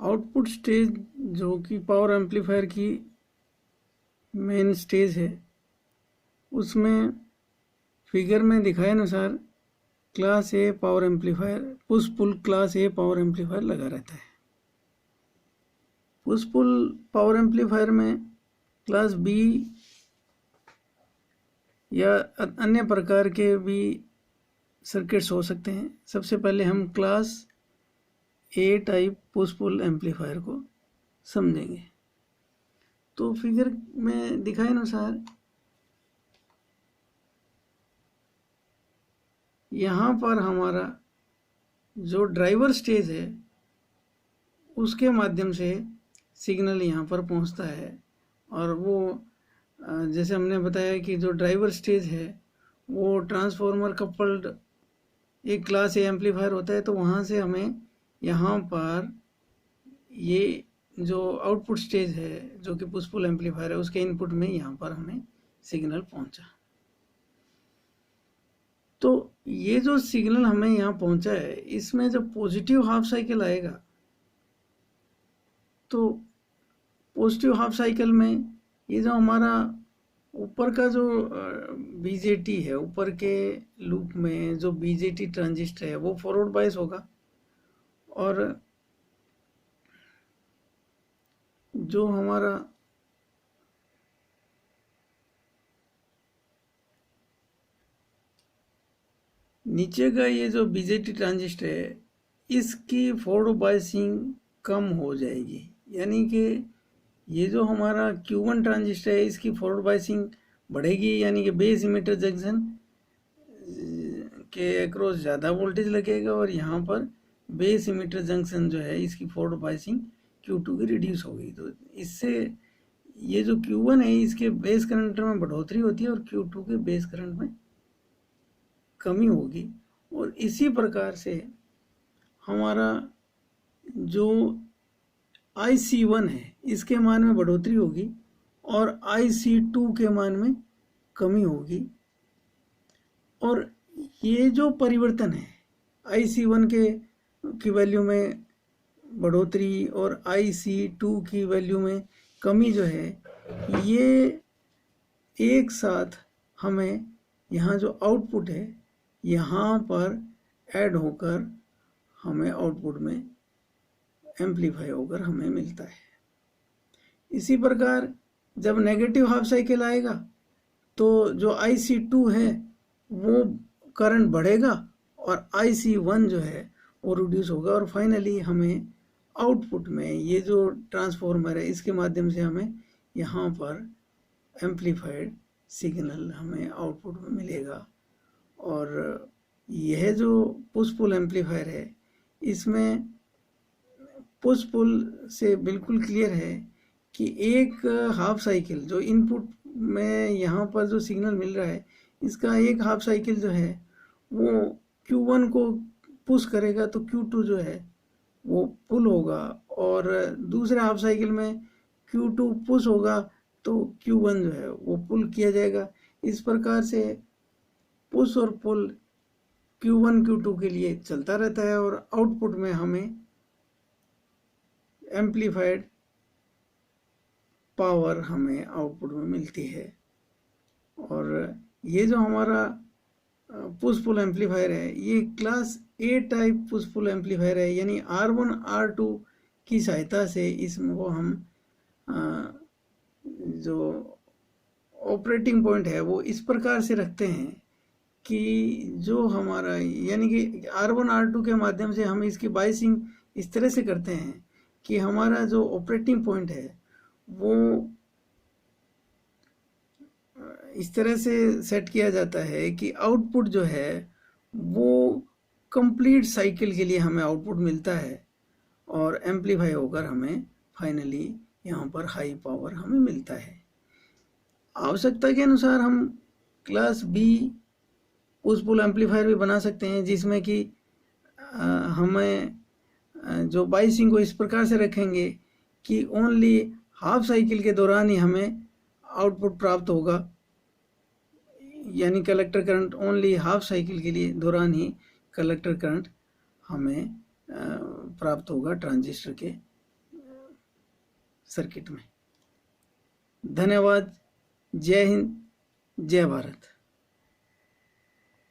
Output stage जो कि power amplifier की मेन स्टेज है, उसमें फिगर में दिखाए अनुसार class A power amplifier, push pull class A power amplifier लगा रहता है। पुश पुल पावर एम्पलीफायर में क्लास बी या अन्य प्रकार के भी सर्किट्स हो सकते हैं। सबसे पहले हम class A type push pull amplifier को समझेंगे। तो फिगर में दिखाए अनुसार यहाँ पर हमारा जो ड्राइवर स्टेज है उसके माध्यम से सिग्नल यहाँ पर पहुँचता है, और वो जैसे हमने बताया कि जो ड्राइवर स्टेज है वो ट्रांसफॉर्मर कपल्ड एक क्लास ए एम्पलीफायर होता है। तो वहाँ से हमें यहाँ पर ये जो आउटपुट स्टेज है जो कि पुश पुल एम्पलीफायर है उसके इनपुट में यहाँ पर हमें सिग्नल पहुँचा। तो ये जो सिग्नल हमें यहाँ पहुँचा है, इसमें जब पॉजिटिव हाफ साइकिल आएगा तो पॉजिटिव हाफ साइकिल में ये जो हमारा ऊपर का जो बीजेटी है, ऊपर के लूप में जो बीजेटी ट्रांजिस्टर है वो फॉरवर्ड बायस होगा, और जो हमारा नीचे का ये जो बीजेटी ट्रांजिस्टर है इसकी फॉरवर्ड बायसिंग कम हो जाएगी, यानी कि ये जो हमारा Q1 ट्रांजिस्टर है इसकी फॉरवर्ड बायसिंग बढ़ेगी, यानी कि बेस इमिटर जंक्शन के अक्रॉस ज़्यादा वोल्टेज लगेगा, और यहाँ पर बेस इमिटर जंक्शन जो है इसकी फॉरवर्ड बायसिंग Q2 की रिड्यूस होगी। तो इससे ये जो Q1 है इसके बेस करंट में बढ़ोतरी होती है और Q2 के बेस करंट में कमी होगी। और इसी प्रकार से हमारा जो IC1 है इसके मान में बढ़ोतरी होगी और IC2 के मान में कमी होगी। और ये जो परिवर्तन है IC1 की वैल्यू में बढ़ोतरी और IC2 की वैल्यू में कमी जो है, ये एक साथ हमें यहाँ जो आउटपुट है यहाँ पर ऐड होकर हमें आउटपुट में एम्पलीफाई होकर हमें मिलता है। इसी प्रकार जब नेगेटिव हाफ साइकिल आएगा तो जो IC2 है वो करंट बढ़ेगा और IC1 जो है वो रिड्यूस होगा, और फाइनली हमें आउटपुट में ये जो ट्रांसफॉर्मर है इसके माध्यम से हमें यहाँ पर एम्पलीफाइड सिग्नल हमें आउटपुट में मिलेगा। और यह जो पुश पुल एम्पलीफायर है इसमें पुश पुल से बिल्कुल क्लियर है कि एक हाफ साइकिल जो इनपुट में यहाँ पर जो सिग्नल मिल रहा है इसका एक हाफ साइकिल जो है वो Q1 को पुश करेगा तो Q2 जो है वो पुल होगा, और दूसरे हाफ साइकिल में Q2 पुश होगा तो Q1 जो है वो पुल किया जाएगा। इस प्रकार से पुश और पुल Q1 Q2 के लिए चलता रहता है और आउटपुट में हमें एम्पलीफाइड पावर हमें आउटपुट में मिलती है। और ये जो हमारा पुश पुल एम्पलीफायर है ये class A type push pull amplifier है, यानी R1 R2 की सहायता से इसमें वो हम जो ऑपरेटिंग पॉइंट है वो इस प्रकार से रखते हैं कि जो हमारा यानी कि R1 R2 के माध्यम से हम इसकी बायसिंग इस तरह से करते हैं कि हमारा जो ऑपरेटिंग पॉइंट है वो इस तरह से सेट किया जाता है कि आउटपुट जो है वो कंप्लीट साइकिल के लिए हमें आउटपुट मिलता है और एम्पलीफाई होकर हमें फाइनली यहाँ पर हाई पावर हमें मिलता है। आवश्यकता के अनुसार हम class B push pull amplifier भी बना सकते हैं, जिसमें कि हमें जो बायसिंग को इस प्रकार से रखेंगे कि ओनली हाफ साइकिल के दौरान ही हमें आउटपुट प्राप्त होगा, यानी collector current only half cycle के लिए दौरान ही कलेक्टर करंट हमें प्राप्त होगा ट्रांजिस्टर के सर्किट में। धन्यवाद। जय हिंद, जय भारत।